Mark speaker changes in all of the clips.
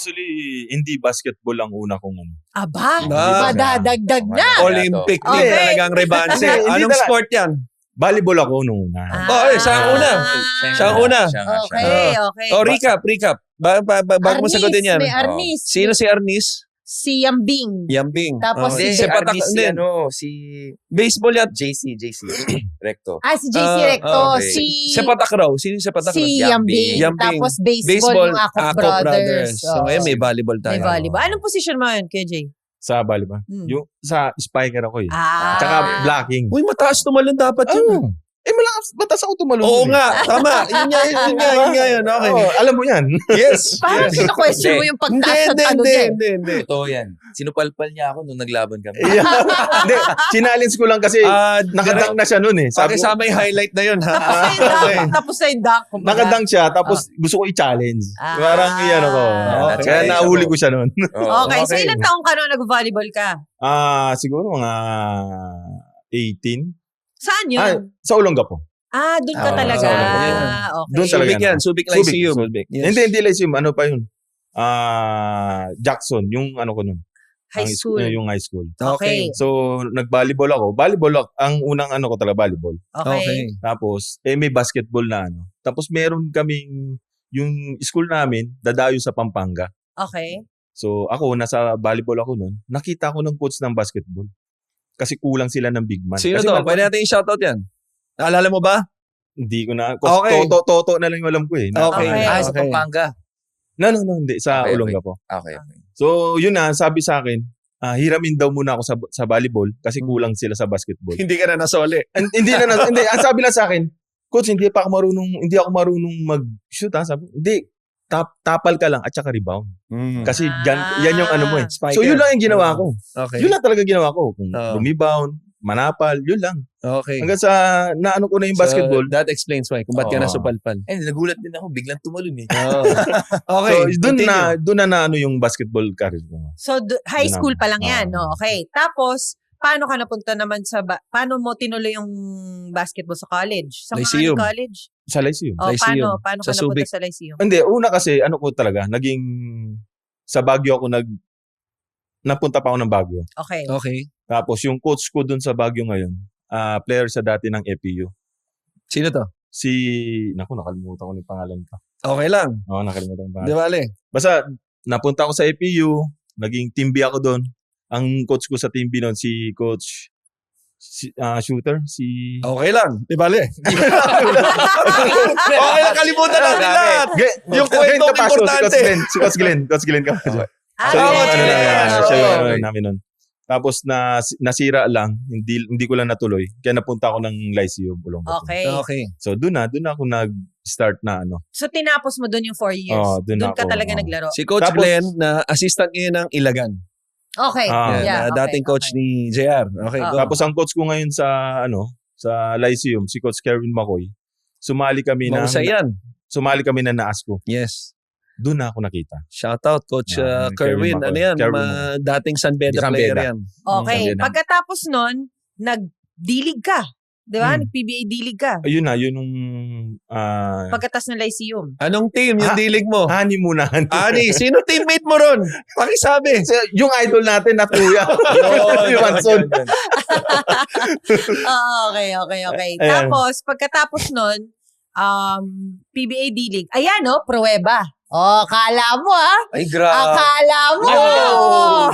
Speaker 1: Actually, hindi basketball ang una kong ano.
Speaker 2: Aba,
Speaker 3: Ah.
Speaker 2: madadagdag na.
Speaker 3: Olympic
Speaker 2: Okay.
Speaker 3: din talagang rebanse.
Speaker 1: Hindi
Speaker 3: Anong
Speaker 1: talaga.
Speaker 3: sport yan?
Speaker 1: Volleyball ako nung una.
Speaker 3: Siya ang una. Siya ang una.
Speaker 2: Okay.
Speaker 3: Recap. Bago mo sagutin yan.
Speaker 2: May Arnis.
Speaker 3: Sino si Arnis?
Speaker 2: Si Yambing.
Speaker 3: Yambing.
Speaker 2: Tapos
Speaker 4: Hindi,
Speaker 2: si...
Speaker 4: si
Speaker 3: Baseball yan.
Speaker 4: JC Recto.
Speaker 2: si JC Recto.
Speaker 4: okay.
Speaker 3: Sa Patak raw. Sino sa Patak?
Speaker 2: Si Yambing.
Speaker 3: Yambing.
Speaker 2: Tapos baseball yung Akop Brothers.
Speaker 3: So ngayon may volleyball tayo.
Speaker 2: May volleyball. Anong position mo yun, KJ?
Speaker 1: Sa volleyball. Yung sa spiker ako eh. Tsaka blocking.
Speaker 3: Uy, mataas tumalon dapat yun.
Speaker 1: Batas ako tumalon.
Speaker 3: Oo nga, tama. Yun nga yun. Okay.
Speaker 1: Alam mo yan.
Speaker 3: Yes.
Speaker 2: Parang kina-question mo yung pagtaas ng ano niya.
Speaker 3: Hindi.
Speaker 4: Totoo yan. Sinupalpal niya ako nung naglaban kami.
Speaker 1: Hindi, challenge ko lang kasi nakadunk na siya noon eh. Sabi ko,
Speaker 3: Pakisama yung highlight na yun, ha?
Speaker 2: Tapos na yung dunk.
Speaker 1: nakadunk siya, tapos gusto ko i-challenge. Parang yan ako. Kaya nahuli ko siya noon.
Speaker 2: Okay, so ilang taong ka nung nag-volleyball ka?
Speaker 1: Siguro mga 18.
Speaker 2: Saan yun?
Speaker 1: Sa Olongapo.
Speaker 2: Doon ka talaga.
Speaker 1: sa Olongapo.
Speaker 2: Okay.
Speaker 1: Doon talaga.
Speaker 3: Subic yan. Subic Lyceum.
Speaker 1: Subic.
Speaker 3: Yes.
Speaker 1: Hindi Lyceum. Ano pa yun? Jackson. Yung ano ko nun.
Speaker 2: High school.
Speaker 1: Yung high school.
Speaker 2: Okay.
Speaker 1: So, nag-volleyball ako. Volleyball, ang unang ano ko talaga, volleyball.
Speaker 2: Okay.
Speaker 1: Tapos, may basketball na ano. Tapos, meron kaming, yung school namin, dadayo sa Pampanga.
Speaker 2: Okay.
Speaker 1: So, ako, nasa volleyball ako nun. Nakita ko ng coach ng basketball. Kasi kulang sila ng big man.
Speaker 3: Sino
Speaker 1: Kasi
Speaker 3: to? Pwede natin i-shoutout yan. Naalala mo ba?
Speaker 1: Hindi ko na.
Speaker 3: Okay.
Speaker 1: Toto na lang yung alam ko eh.
Speaker 3: Okay.
Speaker 4: Sa Pampanga.
Speaker 1: No, hindi. Sa
Speaker 4: Okay,
Speaker 1: Olongapo.
Speaker 4: Okay.
Speaker 1: So, yun na, sabi sa akin, hiramin daw muna ako sa volleyball kasi kulang sila sa basketball.
Speaker 3: Hindi ka na nasoli.
Speaker 1: Hindi, ang sabi lang sa akin, coach, hindi ako marunong mag-shoot ha. Sabi, hindi, tapal ka lang at saka rebound. Kasi yan yung ano mo eh.
Speaker 3: Spiker.
Speaker 1: So, yun lang yung ginawa ko.
Speaker 3: Okay.
Speaker 1: Yun lang talaga ginawa ko. Kung rebound, manapal, yun lang.
Speaker 3: Okay.
Speaker 1: Hanggang sa naano ko na yung basketball.
Speaker 3: So, that explains why. Kung ba't ka nasupalpal.
Speaker 4: Nagulat din ako. Biglang tumalon eh.
Speaker 3: Okay.
Speaker 1: So, doon na ano yung basketball career ko.
Speaker 2: So, high school pa lang yan, no? Okay. Tapos, paano ka napunta naman paano mo tinuloy yung basketball sa college? Sa
Speaker 3: Lyceum.
Speaker 2: mga college?
Speaker 1: Sa Lyceum.
Speaker 3: Lyceum.
Speaker 2: Paano
Speaker 3: Sa
Speaker 2: ka napunta
Speaker 3: Subic.
Speaker 2: sa Lyceum?
Speaker 1: Hindi, una kasi, ano ko talaga, sa Baguio ako napunta pa ako ng Baguio.
Speaker 2: Okay.
Speaker 3: Okay.
Speaker 1: Tapos yung coach ko dun sa Baguio ngayon, player sa dati ng FPU.
Speaker 3: Sino to?
Speaker 1: Nakalimutan ko yung pangalan ko.
Speaker 3: Okay lang.
Speaker 1: Oo, nakalimutan ko yung
Speaker 3: Di
Speaker 1: pangalan.
Speaker 3: bale.
Speaker 1: Basta, napunta ako sa FPU, naging team B ako dun. Ang coach ko sa team B nun, si coach shooter,
Speaker 3: Okay lang. Di bale. Okay lang, kalimutan natin lahat. Yung kwentong importante.
Speaker 1: Si Coach Glenn ka. So,
Speaker 3: Okay.
Speaker 1: namin nun. Tapos nasira lang, hindi ko lang natuloy. Kaya napunta ako ng Lyceum, Olongapo.
Speaker 2: Okay.
Speaker 3: Okay.
Speaker 1: So doon ako nag-start na ano.
Speaker 2: So, tinapos mo dun yung 4 years?
Speaker 1: Doon
Speaker 2: Doon ka
Speaker 1: ako,
Speaker 2: talaga naglaro?
Speaker 3: Si Coach
Speaker 1: Tapos-
Speaker 3: Glenn na assistant ngayon ng Ilagan.
Speaker 2: Okay.
Speaker 1: Ah.
Speaker 2: Yeah,
Speaker 3: Na dating coach ni JR. Okay, go.
Speaker 1: Tapos ang coach ko ngayon sa Lyceum, si Coach Kerwin McCoy. Sumali kami
Speaker 3: Mahusay yan.
Speaker 1: na NAASCO.
Speaker 3: Yes.
Speaker 1: Doon na ako nakita.
Speaker 3: Shoutout, Coach
Speaker 1: Kerwin
Speaker 3: Kerwin.
Speaker 1: McCoy.
Speaker 3: Ano yan?
Speaker 1: Kerwin
Speaker 3: Dating San Beda
Speaker 4: San
Speaker 3: player
Speaker 4: Beda.
Speaker 3: yan.
Speaker 2: Okay.
Speaker 1: Sabi na.
Speaker 2: Pagkatapos nun, nag-D-League ka. Di ba?
Speaker 1: Hmm.
Speaker 2: Nag-PBA D-League ka.
Speaker 1: Ayun na, yun yung
Speaker 2: Pagkatas ng Lyceum.
Speaker 3: Anong team yung dilig mo?
Speaker 1: honeymoon.
Speaker 3: Ani, sino teammate mo ron? Pakisabi.
Speaker 1: Yung idol natin na kuya. Si Watson.
Speaker 2: Okay.
Speaker 1: Ayan.
Speaker 2: Tapos, pagkatapos nun, PBA D-League. Ayan, no? Pruweba. Kala mo, ha?
Speaker 4: Ay, grabe.
Speaker 2: Akala mo.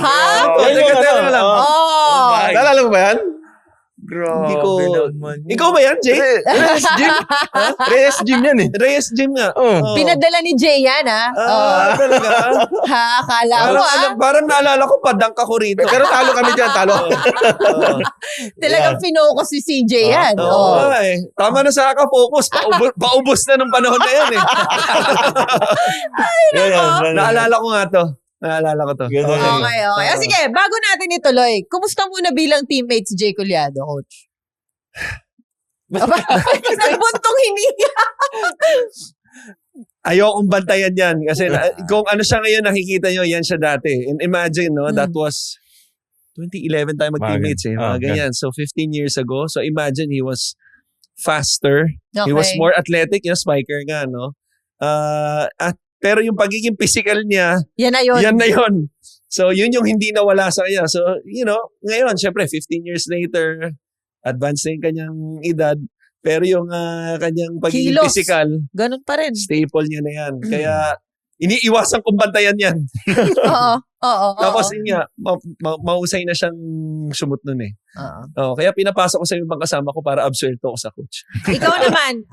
Speaker 2: Ha?
Speaker 3: Teka lang.
Speaker 1: Naalala mo ba yan?
Speaker 4: Grabe
Speaker 3: Hindi ko...
Speaker 4: naman.
Speaker 3: Ikaw ba yan, Jay?
Speaker 1: Reyes Gym. Reyes Gym yan eh.
Speaker 3: Reyes Gym nga.
Speaker 1: Oh.
Speaker 2: Pinadala ni Jay yan, ha?
Speaker 3: Talaga?
Speaker 2: Ha? Akala mo, ha?
Speaker 3: Parang naalala ko, padang ka ko rito.
Speaker 1: Pero talo kami dyan, talo.
Speaker 2: Talagang finokus si CJ yan.
Speaker 3: Oo. Tama na sa focus. Paubos na nung panahon na yan eh. Naalala ko nga to. Naalala ko to.
Speaker 2: Okay. Sige, bago natin ituloy, kumusta muna bilang teammate si Jay Collado, coach? Nagbuntong hininga.
Speaker 3: Ayokong bantayan yan. Kasi kung ano siya ngayon, nakikita nyo, yan siya dati. And imagine, no, that was 2011 tayo mag-teammates eh. Mga ganyan. So 15 years ago. So imagine, he was faster.
Speaker 2: Okay.
Speaker 3: He was more athletic. Yung spiker nga, no? At Pero yung pagiging physical niya,
Speaker 2: Yan na yun.
Speaker 3: yan na yun. So, yun yung hindi nawala sa kanya. So, ngayon, syempre, 15 years later, advanced na yung kanyang edad. Pero yung kanyang pagiging
Speaker 2: Kilos.
Speaker 3: physical,
Speaker 2: Ganun pa rin.
Speaker 3: staple niya na yan. Kaya, iniiwasan kong bantayan yan.
Speaker 2: Oo.
Speaker 3: Tapos, yun nga, mahusay na siyang sumut nun eh.
Speaker 2: Oo.
Speaker 3: Kaya pinapasok ko sa ibang kasama ko para absuelto ko sa coach.
Speaker 2: Ikaw naman,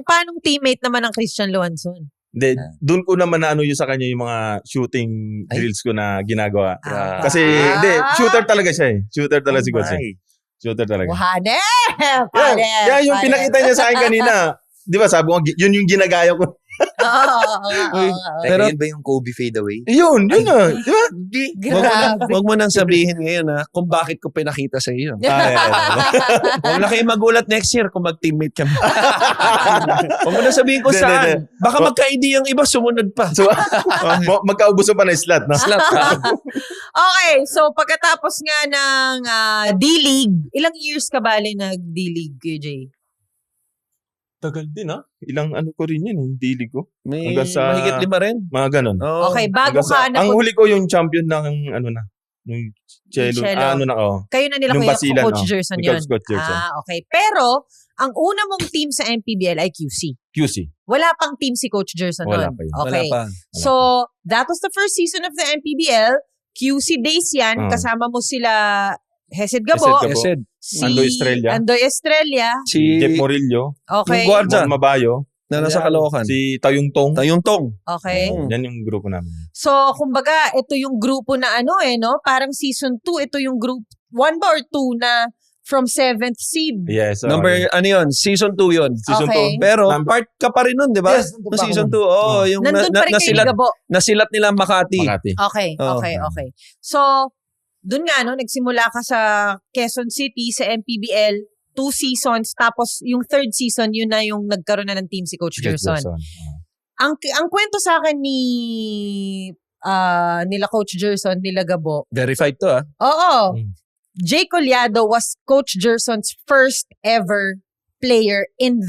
Speaker 2: paanong teammate naman ng Christian Luanzon?
Speaker 1: Hindi, doon ko naman na yung sa kanya yung mga shooting drills ko na ginagawa. Kasi, hindi, shooter talaga siya eh. Shooter talaga si Coach. Shooter talaga.
Speaker 2: Hanep!
Speaker 1: Yeah, yung pinakita niya sa akin kanina, di ba sabi ko, yun yung ginagaya ko.
Speaker 4: Pero yun ba yung Kobe fadeaway?
Speaker 1: Yun na. Di ba?
Speaker 2: Grabe.
Speaker 3: Huwag mo nang sabihin ngayon kung bakit ko pinakita sa iyo. Huwag na kayo magulat next year kung mag-teammate kami. Huwag mo nang sabihin kung saan. Baka magka-idea yung iba, sumunod pa.
Speaker 1: So, magkaubuso pa na slot, no?
Speaker 2: Okay, so pagkatapos nga ng D-League, ilang years ka bali nag-D-League, KJ?
Speaker 1: Tagal din, ha? Ilang ko rin yan, dilig ko.
Speaker 3: May
Speaker 1: Hanggang sa-
Speaker 3: mahigit 5 rin.
Speaker 1: Mga ganon.
Speaker 3: Oh.
Speaker 2: Okay, bago
Speaker 1: Hanggang sa-
Speaker 2: ka
Speaker 1: ang huli ko yung champion ng nung cello.
Speaker 2: Cello. Kayo na nila
Speaker 1: Yung
Speaker 2: Kuya
Speaker 1: Basilan,
Speaker 2: Coach Gerson
Speaker 1: Yung
Speaker 2: yun.
Speaker 1: Coach Gerson.
Speaker 2: Okay. Pero, ang una mong team sa MPBL ay QC.
Speaker 1: QC.
Speaker 2: Wala pang team si Coach Gerson
Speaker 1: Wala
Speaker 2: nun.
Speaker 1: pa yun.
Speaker 2: Okay.
Speaker 3: Wala pa.
Speaker 2: So, that was the first season of the MPBL. QC days yan. Kasama mo sila Hesed Gabo,
Speaker 1: Hesed Gabo.
Speaker 3: Esed.
Speaker 2: si
Speaker 1: Andoy Estrella.
Speaker 3: Si
Speaker 1: Jeff Morillo.
Speaker 2: Okay.
Speaker 3: Yung guardia
Speaker 1: Juan Mabayo.
Speaker 3: na nasa Caloocan.
Speaker 1: Si Tayong Tong.
Speaker 3: Tayong Tong.
Speaker 2: Okay.
Speaker 1: Yan yung grupo namin.
Speaker 2: So, kumbaga, ito yung grupo na no? Parang season 2, ito yung group 1 ba or 2 na from 7th seed?
Speaker 1: Yes.
Speaker 3: Yun? Season 2 yun.
Speaker 1: Season
Speaker 2: Okay.
Speaker 1: 2.
Speaker 3: Pero part ka pa rin nun, di ba?
Speaker 1: Yes, nandun pa
Speaker 3: Season
Speaker 1: ako
Speaker 3: 2.
Speaker 1: nun.
Speaker 3: Yung
Speaker 2: Nandun pa rin kayo ni Gabo.
Speaker 3: nasilat nila Makati.
Speaker 1: Makati.
Speaker 2: Okay,
Speaker 3: Oh.
Speaker 2: okay. So, dun nga, nagsimula ka sa Quezon City, sa MPBL, 2 seasons, tapos yung 3rd season, yun na yung nagkaroon na ng team si Coach Gerson. Ang kwento sa akin nila Coach Gerson, nila Gabo,
Speaker 3: Verified to
Speaker 2: oo,
Speaker 1: Mm.
Speaker 2: Jay Collado was Coach Gerson's first ever player in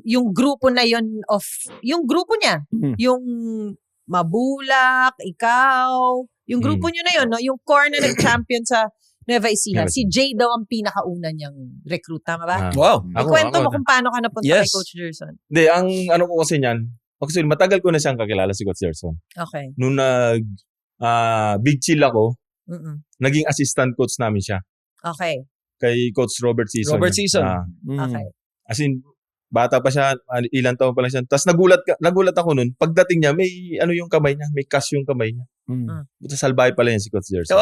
Speaker 2: yung grupo na yun yung grupo niya,
Speaker 3: Mhm.
Speaker 2: yung Mabulak, ikaw, yung grupo nyo na yun, no? Yung core na nag-champion sa Nueva Ecija. Si Jay daw ang pinakauna niyang recruit, tama ba?
Speaker 3: Wow.
Speaker 2: Ikwento mo kung paano ka napunta kay
Speaker 3: Yes.
Speaker 2: Coach Gerson.
Speaker 1: Hindi, ang ko kasi niyan, kasi matagal ko na siyang kakilala si Coach Gerson.
Speaker 2: Okay.
Speaker 1: Nung big chill ako,
Speaker 2: Mm-mm.
Speaker 1: naging assistant coach namin siya.
Speaker 2: Okay.
Speaker 1: Kay Coach Robert Season.
Speaker 3: Robert Season.
Speaker 2: Okay.
Speaker 1: As in, bata pa siya, ilang taon pa lang siya. Tapos nagulat ako nun, pagdating niya, may yung kamay niya, may cast yung kamay niya. Buta salbahe pala yan si Coach Gerson.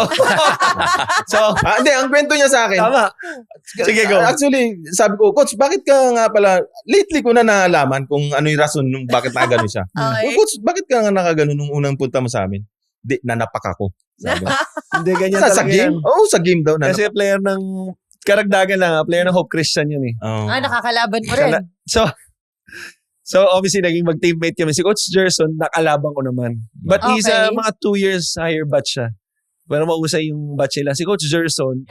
Speaker 3: So,
Speaker 1: Hindi, ang kwento niya sa akin.
Speaker 3: tama. Sige, go.
Speaker 1: Actually, sabi ko, Coach, bakit ka nga pala, lately ko na nalaman kung ano yung rason nung bakit nakaganon siya.
Speaker 2: Okay.
Speaker 1: Coach, bakit ka nga nakaganon nung unang punta mo sa amin? Di, nanapak ako. Sabi.
Speaker 3: Hindi, ganyan
Speaker 1: sa
Speaker 3: talaga
Speaker 1: game?
Speaker 3: yan.
Speaker 1: Oo, sa game daw.
Speaker 3: Kasi player ng, karagdagan lang, player ng Hope Christian yun eh.
Speaker 2: Nakakalaban mo rin.
Speaker 3: So obviously, naging mag-teammate kami. Si Coach Gerson, nakalaban ko naman. But he's
Speaker 2: Okay.
Speaker 3: mga 2 years higher batch siya. Pero mausay yung batch nila. Si Coach Gerson,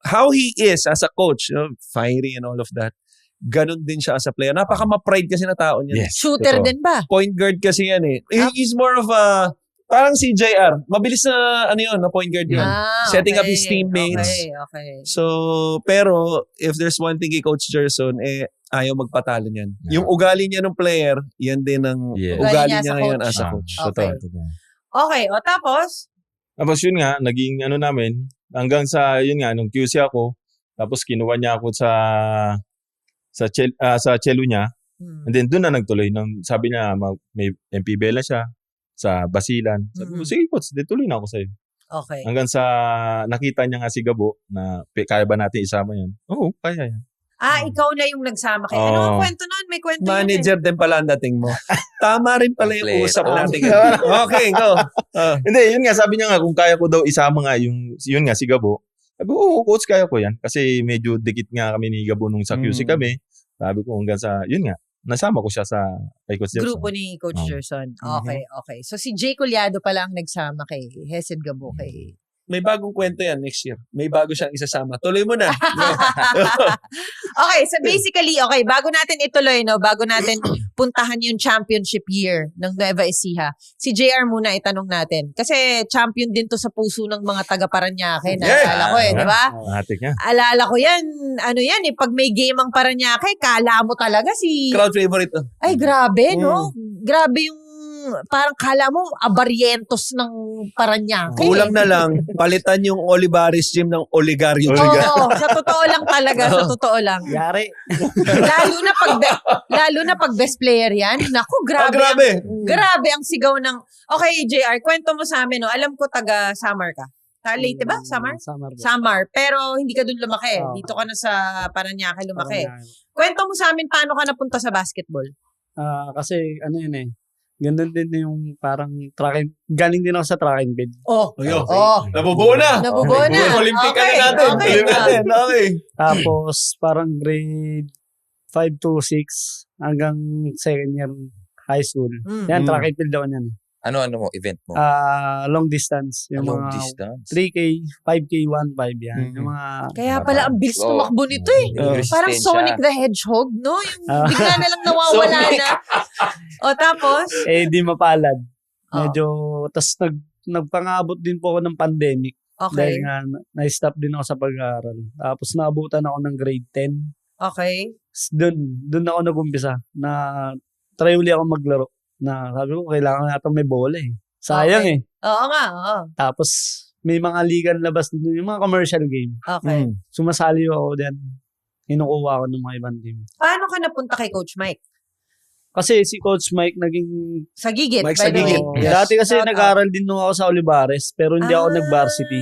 Speaker 3: how he is as a coach, fiery and all of that, ganun din siya as a player. Napaka-ma-pride kasi na tao niya.
Speaker 1: Yes.
Speaker 2: Shooter
Speaker 1: totoo.
Speaker 2: din ba?
Speaker 3: Point guard kasi yan eh. He's more of a, parang si JR. Mabilis na, na point guard yun. Setting up his teammates.
Speaker 2: Okay.
Speaker 3: So, pero, if there's one thing kay Coach Gerson, ayaw magpatalo niyan.
Speaker 1: Yeah.
Speaker 3: Yung ugali niya ng player, yan din ang
Speaker 1: Yeah.
Speaker 3: ugali
Speaker 2: Ugali niya
Speaker 3: niya
Speaker 2: sa
Speaker 3: ngayon
Speaker 2: coach.
Speaker 3: as a coach.
Speaker 2: Okay.
Speaker 1: Totoo.
Speaker 2: Okay, o tapos?
Speaker 1: Tapos yun nga, naging namin, hanggang sa, yun nga, nung QC ako, tapos kinuha niya ako sa cello niya, and then doon na nagtuloy. Sabi niya, may MPBL na siya, sa Basilan. Sabi ko, sige Coach, tuloy na ako sa'yo.
Speaker 2: Okay.
Speaker 1: Hanggang sa nakita niya nga si Gabo, na kaya ba natin isama yan? Oo, kaya yan.
Speaker 2: Ikaw na yung nagsama kayo. Ano ang kwento nun? May kwento yun eh.
Speaker 3: Manager din pala ang dating mo. Tama rin pala yung
Speaker 4: Kompleto.
Speaker 3: usap natin. Okay, go.
Speaker 1: Hindi, yun nga, sabi niya nga, kung kaya ko daw isama nga yun nga, si Gabo. Sabi ko, oo, Coach, kaya ko yan. Kasi medyo dikit nga kami ni Gabo nung sa QC kami. Sabi ko, hanggang sa, yun nga, nasama ko siya sa kay Coach Gerson.
Speaker 2: Grupo ni Coach Gerson. Okay. So si Jay Collado pala ang nagsama kay Hesed Gabo kay
Speaker 3: may bagong kwento yan next year. May bago siyang isasama. Tuloy mo na.
Speaker 2: Okay, so basically, bago natin ituloy, no, bago natin puntahan yung championship year ng Nueva Ecija, si JR muna itanong natin. Kasi champion din to sa puso ng mga taga Paranaque. Naalala ko di ba?
Speaker 1: Matik niya.
Speaker 2: Alala ko yan, pag may game ang Paranaque, kala mo talaga si...
Speaker 3: Crowd favorite.
Speaker 2: Ay, grabe, no? Grabe yung parang kala mo abaryentos ng Paranaque.
Speaker 3: Kulang na lang, palitan yung Olivares Gym ng Oligario.
Speaker 2: Oo, sa totoo lang talaga, sa totoo lang.
Speaker 5: Yari.
Speaker 2: Lalo na pag best player yan. Naku, grabe.
Speaker 3: Grabe.
Speaker 2: Grabe ang sigaw ng... Okay, JR, kwento mo sa amin, no? Alam ko taga Samar ka. Leyte ba? Samar?
Speaker 5: Samar.
Speaker 2: Samar. Pero hindi ka dun lumaki.
Speaker 5: Oo.
Speaker 2: Dito ka na sa Paranaque lumaki.
Speaker 5: Paranaque.
Speaker 2: Kwento mo sa amin paano ka napunta sa basketball.
Speaker 5: Kasi yun Ganun din yung parang galing din ako sa track and field.
Speaker 3: Nabubuo na.
Speaker 2: Nabubuo na.
Speaker 3: Olympic
Speaker 2: Okay,
Speaker 3: natin.
Speaker 2: okay.
Speaker 3: Okay.
Speaker 5: Tapos parang grade 5 to 6 hanggang second year high school. Yan, track and field ako niyan.
Speaker 4: Ano mo, event mo?
Speaker 5: Long distance. Yung
Speaker 4: Long
Speaker 5: mga
Speaker 4: distance.
Speaker 5: 3K, 5K, 1.5 yan. Yung mga...
Speaker 2: Kaya pala ang bilis tumakbo nito eh. Parang Sonic the Hedgehog, no? Yung bigla na lang nawawala na. O tapos?
Speaker 5: di mapalad.
Speaker 2: Oh.
Speaker 5: Medyo... Tapos nagpangabot din po ako ng pandemic.
Speaker 2: Okay.
Speaker 5: Dahil nga, na-stop din ako sa pag-aaral. Tapos naabutan ako ng grade 10.
Speaker 2: Okay.
Speaker 5: Doon ako nag-umpisa na try uli ako maglaro. Na sabi ko, kailangan natin may bola eh. Sayang
Speaker 2: Okay. Oo nga, oo.
Speaker 5: Tapos, may mga ligan labas din, yung mga commercial game.
Speaker 2: Okay.
Speaker 5: Sumasali ako din. Hinukuha ako ng mga ibang team.
Speaker 2: Paano ka napunta kay Coach Mike?
Speaker 5: Kasi si Coach Mike naging...
Speaker 2: Sa Gigit,
Speaker 3: Mike
Speaker 2: by
Speaker 3: sa
Speaker 2: the way.
Speaker 3: Gigit. Yes.
Speaker 5: Dati kasi
Speaker 2: Shout out.
Speaker 5: nag-aaral din nung ako sa Olivares, pero hindi ako nag-varsity.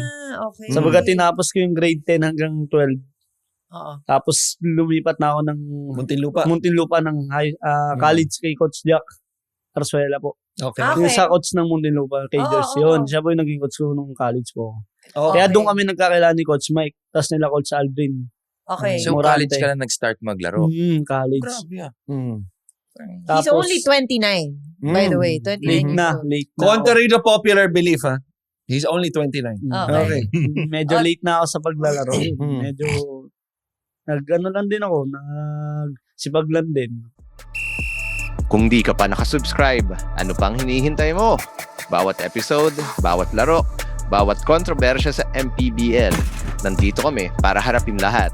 Speaker 2: Okay.
Speaker 5: Sabaga tinapos ko yung grade 10 hanggang 12.
Speaker 2: Oo.
Speaker 5: Tapos lumipat na ako ng Muntinlupa ng college kay Coach Jack Arzuela po.
Speaker 3: Okay.
Speaker 2: Ah,
Speaker 5: Yung
Speaker 2: Okay.
Speaker 5: sa coach ng Muntinlupa, kay
Speaker 2: Oo,
Speaker 5: Jers,
Speaker 2: oo.
Speaker 5: yun. Siya po yung naging coach ko nung college ko.
Speaker 3: Okay.
Speaker 5: Kaya
Speaker 2: Okay.
Speaker 5: doon kami nagkakilala ni Coach Mike. Tapos nila Coach Aldrin.
Speaker 2: Okay.
Speaker 4: So,
Speaker 5: Morante.
Speaker 4: college ka na nag-start maglaro.
Speaker 5: College.
Speaker 4: Grabe
Speaker 2: He's only 29, by the way. 29
Speaker 5: Late
Speaker 2: years
Speaker 5: na.
Speaker 2: old.
Speaker 5: Late na.
Speaker 3: Contrary to popular belief, he's only 29.
Speaker 2: Okay.
Speaker 5: Medyo late na ako sa paglalaro.
Speaker 3: Mm.
Speaker 5: Medyo nag-ano lang din ako. Nagsipag lang din.
Speaker 6: Kung di ka pa nakasubscribe, ano pang hinihintay mo? Bawat episode, bawat laro, bawat kontrobersya sa MPBL. Nandito kami para harapin lahat.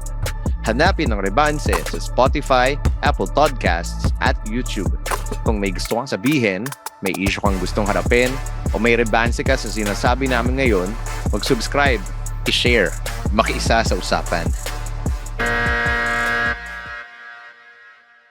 Speaker 6: Hanapin ang Rebanse sa Spotify, Apple Podcasts, at YouTube. Kung may gusto kang sabihin, may issue kang gustong harapin, o may Rebanse ka sa sinasabi namin ngayon, mag-subscribe, i-share, makiisa sa usapan.